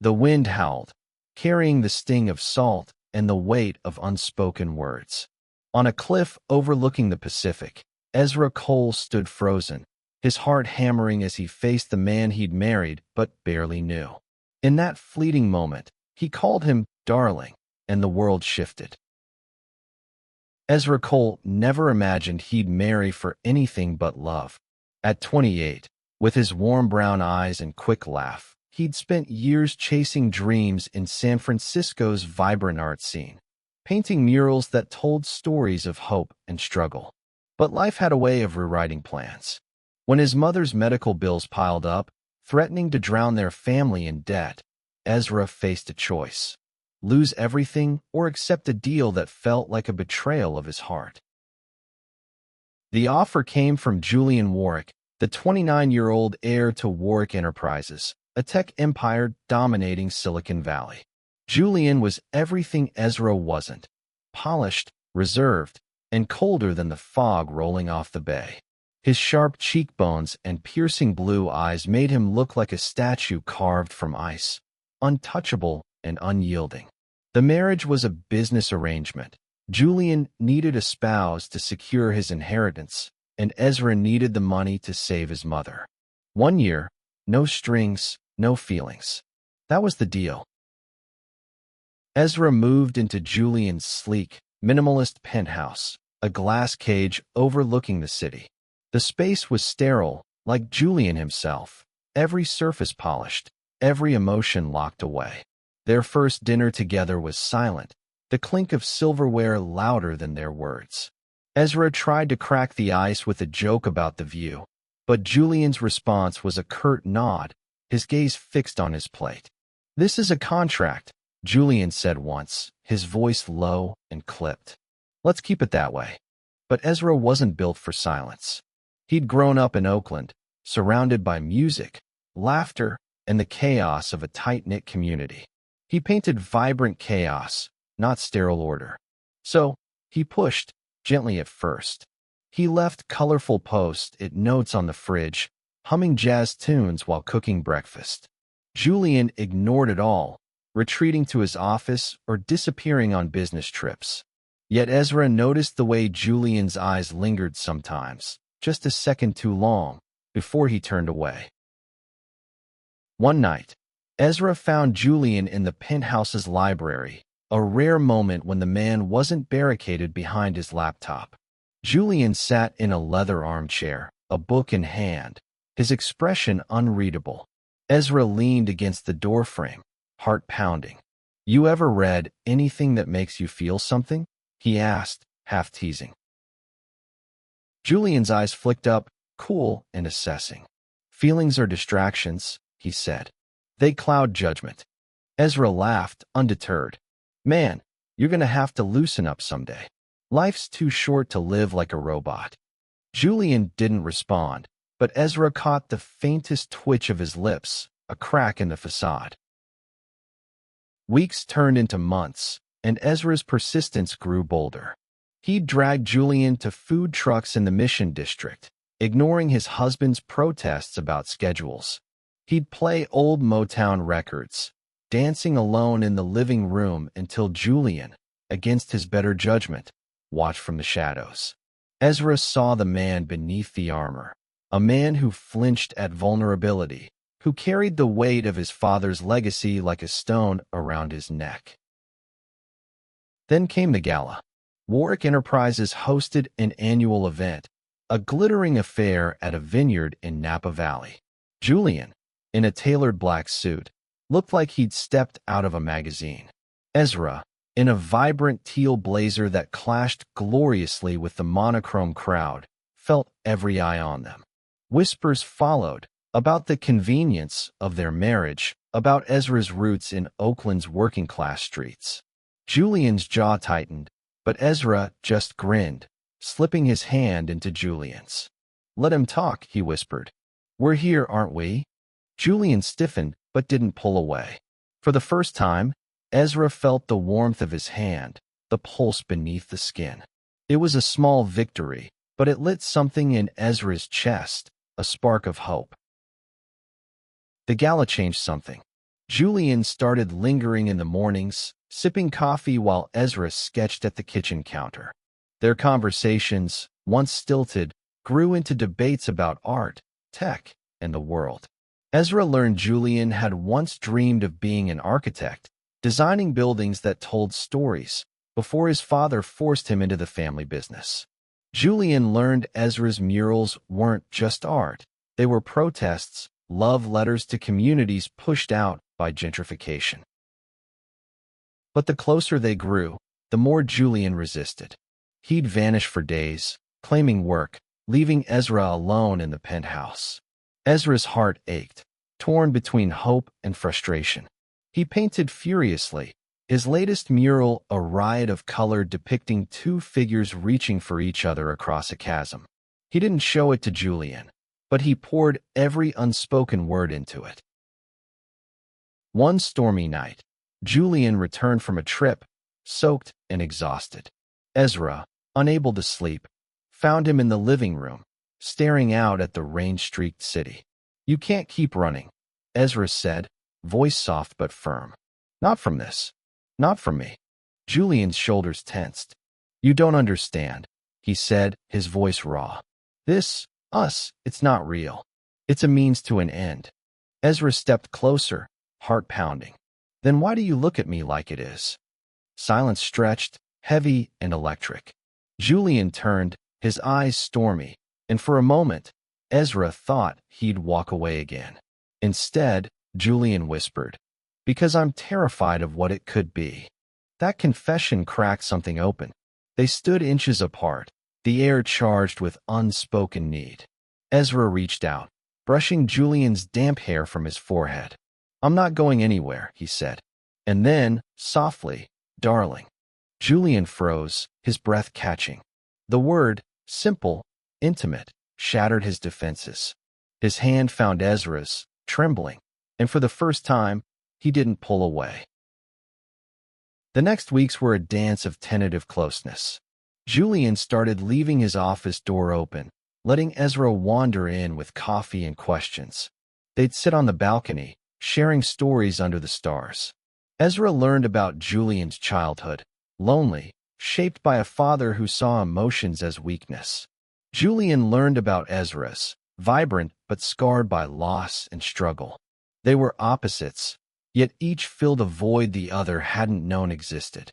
The wind howled, carrying the sting of salt and the weight of unspoken words. On a cliff overlooking the Pacific, Ezra Cole stood frozen, his heart hammering as he faced the man he'd married but barely knew. In that fleeting moment, he called him darling, and the world shifted. Ezra Cole never imagined he'd marry for anything but love. At 28, with his warm brown eyes and quick laugh, he'd spent years chasing dreams in San Francisco's vibrant art scene, painting murals that told stories of hope and struggle. But life had a way of rewriting plans. When his mother's medical bills piled up, threatening to drown their family in debt, Ezra faced a choice: lose everything or accept a deal that felt like a betrayal of his heart. The offer came from Julian Warwick, the 29-year-old heir to Warwick Enterprises, a tech empire dominating Silicon Valley. Julian was everything Ezra wasn't: polished, reserved, and colder than the fog rolling off the bay. His sharp cheekbones and piercing blue eyes made him look like a statue carved from ice, untouchable and unyielding. The marriage was a business arrangement. Julian needed a spouse to secure his inheritance, and Ezra needed the money to save his mother. 1 year, no strings, no feelings. That was the deal. Ezra moved into Julian's sleek, minimalist penthouse, a glass cage overlooking the city. The space was sterile, like Julian himself, every surface polished, every emotion locked away. Their first dinner together was silent, the clink of silverware louder than their words. Ezra tried to crack the ice with a joke about the view, but Julian's response was a curt nod, his gaze fixed on his plate. "This is a contract," Julian said once, his voice low and clipped. "Let's keep it that way." But Ezra wasn't built for silence. He'd grown up in Oakland, surrounded by music, laughter, and the chaos of a tight-knit community. He painted vibrant chaos, not sterile order. So, he pushed, gently at first. He left colorful post-it notes on the fridge, humming jazz tunes while cooking breakfast. Julian ignored it all, retreating to his office or disappearing on business trips. Yet Ezra noticed the way Julian's eyes lingered sometimes, just a second too long, before he turned away. One night, Ezra found Julian in the penthouse's library, a rare moment when the man wasn't barricaded behind his laptop. Julian sat in a leather armchair, a book in hand, his expression unreadable. Ezra leaned against the doorframe, heart pounding. "You ever read anything that makes you feel something?" he asked, half teasing. Julian's eyes flicked up, cool and assessing. "Feelings are distractions," he said. "They cloud judgment." Ezra laughed, undeterred. "Man, you're gonna have to loosen up someday. Life's too short to live like a robot." Julian didn't respond, but Ezra caught the faintest twitch of his lips, a crack in the facade. Weeks turned into months, and Ezra's persistence grew bolder. He'd drag Julian to food trucks in the Mission District, ignoring his husband's protests about schedules. He'd play old Motown records, dancing alone in the living room until Julian, against his better judgment, watched from the shadows. Ezra saw the man beneath the armor, a man who flinched at vulnerability, who carried the weight of his father's legacy like a stone around his neck. Then came the gala. Warwick Enterprises hosted an annual event, a glittering affair at a vineyard in Napa Valley. Julian, in a tailored black suit, looked like he'd stepped out of a magazine. Ezra, in a vibrant teal blazer that clashed gloriously with the monochrome crowd, felt every eye on them. Whispers followed about the convenience of their marriage, about Ezra's roots in Oakland's working-class streets. Julian's jaw tightened, but Ezra just grinned, slipping his hand into Julian's. "Let him talk," he whispered. "We're here, aren't we?" Julian stiffened, but didn't pull away. For the first time, Ezra felt the warmth of his hand, the pulse beneath the skin. It was a small victory, but it lit something in Ezra's chest, a spark of hope. The gala changed something. Julian started lingering in the mornings, sipping coffee while Ezra sketched at the kitchen counter. Their conversations, once stilted, grew into debates about art, tech, and the world. Ezra learned Julian had once dreamed of being an architect, designing buildings that told stories, before his father forced him into the family business. Julian learned Ezra's murals weren't just art. They were protests, love letters to communities pushed out by gentrification. But the closer they grew, the more Julian resisted. He'd vanish for days, claiming work, leaving Ezra alone in the penthouse. Ezra's heart ached, torn between hope and frustration. He painted furiously, his latest mural a riot of color depicting two figures reaching for each other across a chasm. He didn't show it to Julian, but he poured every unspoken word into it. One stormy night, Julian returned from a trip, soaked and exhausted. Ezra, unable to sleep, found him in the living room, staring out at the rain-streaked city. "You can't keep running," Ezra said, voice soft but firm. "Not from this. Not from me." Julian's shoulders tensed. "You don't understand," he said, his voice raw. Us, it's not real. It's a means to an end." Ezra stepped closer, heart pounding. "Then why do you look at me like it is?" Silence stretched, heavy and electric. Julian turned, his eyes stormy, and for a moment, Ezra thought he'd walk away again. Instead, Julian whispered, "Because I'm terrified of what it could be." That confession cracked something open. They stood inches apart, the air charged with unspoken need. Ezra reached out, brushing Julian's damp hair from his forehead. "I'm not going anywhere," he said. And then, softly, "Darling." Julian froze, his breath catching. The word, simple, intimate, shattered his defenses. His hand found Ezra's, trembling, and for the first time, he didn't pull away. The next weeks were a dance of tentative closeness. Julian started leaving his office door open, letting Ezra wander in with coffee and questions. They'd sit on the balcony, sharing stories under the stars. Ezra learned about Julian's childhood, lonely, shaped by a father who saw emotions as weakness. Julian learned about Ezra's, vibrant but scarred by loss and struggle. They were opposites, yet each filled a void the other hadn't known existed.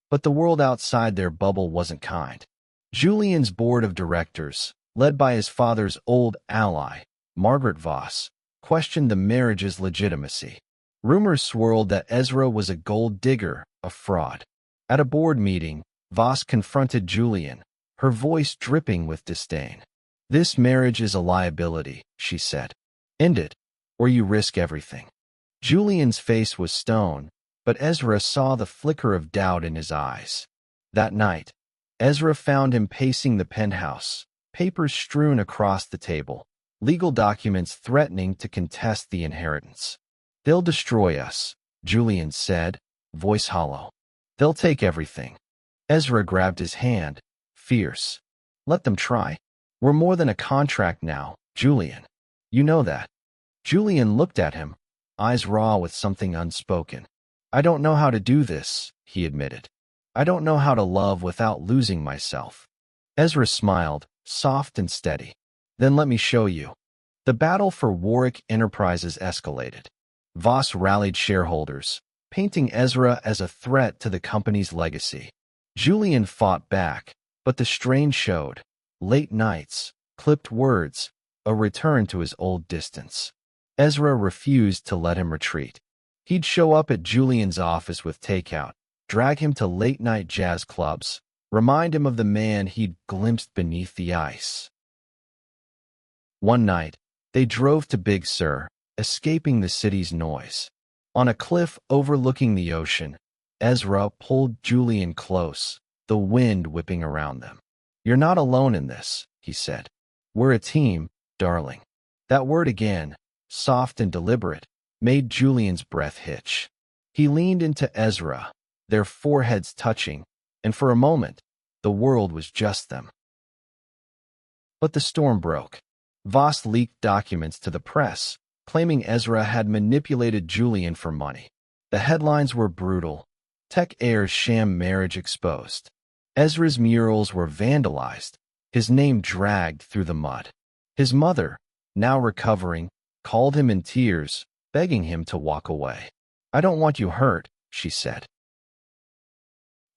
But the world outside their bubble wasn't kind. Julian's board of directors, led by his father's old ally, Margaret Voss, questioned the marriage's legitimacy. Rumors swirled that Ezra was a gold digger, a fraud. At a board meeting, Voss confronted Julian, her voice dripping with disdain. "This marriage is a liability," she said. "End it, or you risk everything." Julian's face was stone, but Ezra saw the flicker of doubt in his eyes. That night, Ezra found him pacing the penthouse, papers strewn across the table, legal documents threatening to contest the inheritance. "They'll destroy us," Julian said, voice hollow. "They'll take everything." Ezra grabbed his hand, fierce. "Let them try. We're more than a contract now, Julian. You know that." Julian looked at him, eyes raw with something unspoken. "I don't know how to do this," he admitted. "I don't know how to love without losing myself." Ezra smiled, soft and steady. "Then let me show you." The battle for Warwick Enterprises escalated. Voss rallied shareholders, painting Ezra as a threat to the company's legacy. Julian fought back, but the strain showed. Late nights, clipped words, a return to his old distance. Ezra refused to let him retreat. He'd show up at Julian's office with takeout, drag him to late-night jazz clubs, remind him of the man he'd glimpsed beneath the ice. One night, they drove to Big Sur, escaping the city's noise. On a cliff overlooking the ocean, Ezra pulled Julian close, the wind whipping around them. "You're not alone in this," he said. "We're a team, darling." That word again, soft and deliberate, made Julian's breath hitch. He leaned into Ezra, their foreheads touching, and for a moment, the world was just them. But the storm broke. Voss leaked documents to the press, claiming Ezra had manipulated Julian for money. The headlines were brutal. Tech Heir's sham marriage exposed. Ezra's murals were vandalized, his name dragged through the mud. His mother, now recovering, called him in tears, begging him to walk away. "I don't want you hurt," she said.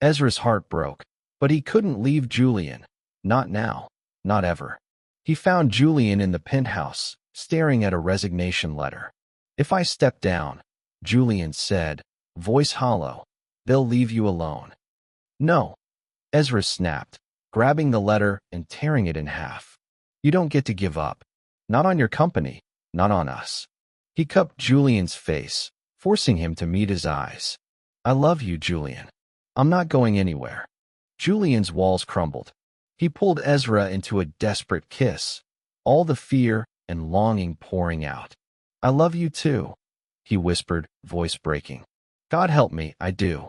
Ezra's heart broke, but he couldn't leave Julian. Not now. Not ever. He found Julian in the penthouse, staring at a resignation letter. "If I step down," Julian said, voice hollow, "they'll leave you alone." "No," Ezra snapped, grabbing the letter and tearing it in half. "You don't get to give up. Not on your company, not on us." He cupped Julian's face, forcing him to meet his eyes. "I love you, Julian. I'm not going anywhere." Julian's walls crumbled. He pulled Ezra into a desperate kiss, all the fear and longing pouring out. "I love you too," he whispered, voice breaking. "God help me, I do."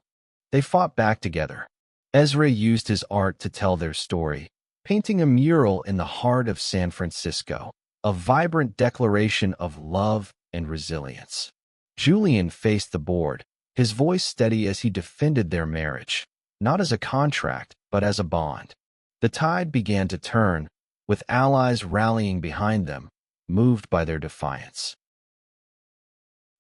They fought back together. Ezra used his art to tell their story, painting a mural in the heart of San Francisco, a vibrant declaration of love and resilience. Julian faced the board, his voice steady as he defended their marriage, not as a contract, but as a bond. The tide began to turn, with allies rallying behind them, moved by their defiance.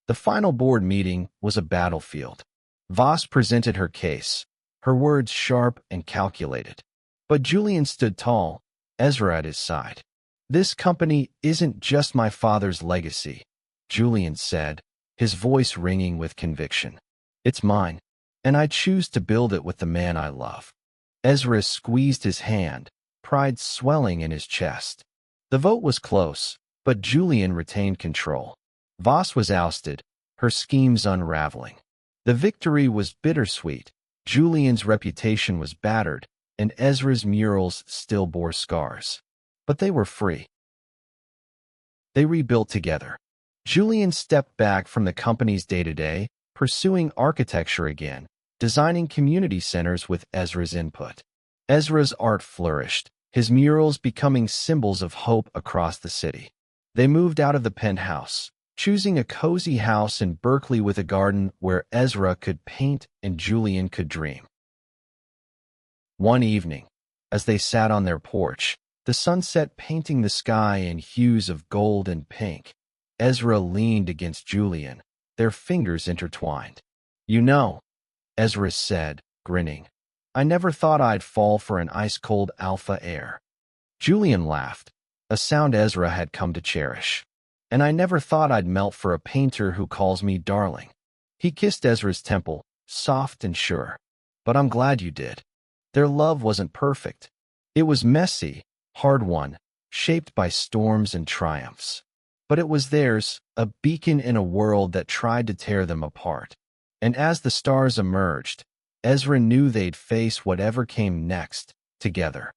The final board meeting was a battlefield. Voss presented her case, her words sharp and calculated. But Julian stood tall, Ezra at his side. "This company isn't just my father's legacy," Julian said, his voice ringing with conviction. "It's mine, and I choose to build it with the man I love." Ezra squeezed his hand, pride swelling in his chest. The vote was close, but Julian retained control. Voss was ousted, her schemes unraveling. The victory was bittersweet. Julian's reputation was battered, and Ezra's murals still bore scars. But they were free. They rebuilt together. Julian stepped back from the company's day-to-day, pursuing architecture again, designing community centers with Ezra's input. Ezra's art flourished, his murals becoming symbols of hope across the city. They moved out of the penthouse, choosing a cozy house in Berkeley with a garden where Ezra could paint and Julian could dream. One evening, as they sat on their porch, the sunset painting the sky in hues of gold and pink, Ezra leaned against Julian, their fingers intertwined. "You know," Ezra said, grinning, "I never thought I'd fall for an ice-cold alpha Heir." Julian laughed, a sound Ezra had come to cherish. "And I never thought I'd melt for a painter who calls me darling." He kissed Ezra's temple, soft and sure. "But I'm glad you did." Their love wasn't perfect. It was messy, hard-won, shaped by storms and triumphs. But it was theirs, a beacon in a world that tried to tear them apart. And as the stars emerged, Ezra knew they'd face whatever came next, together.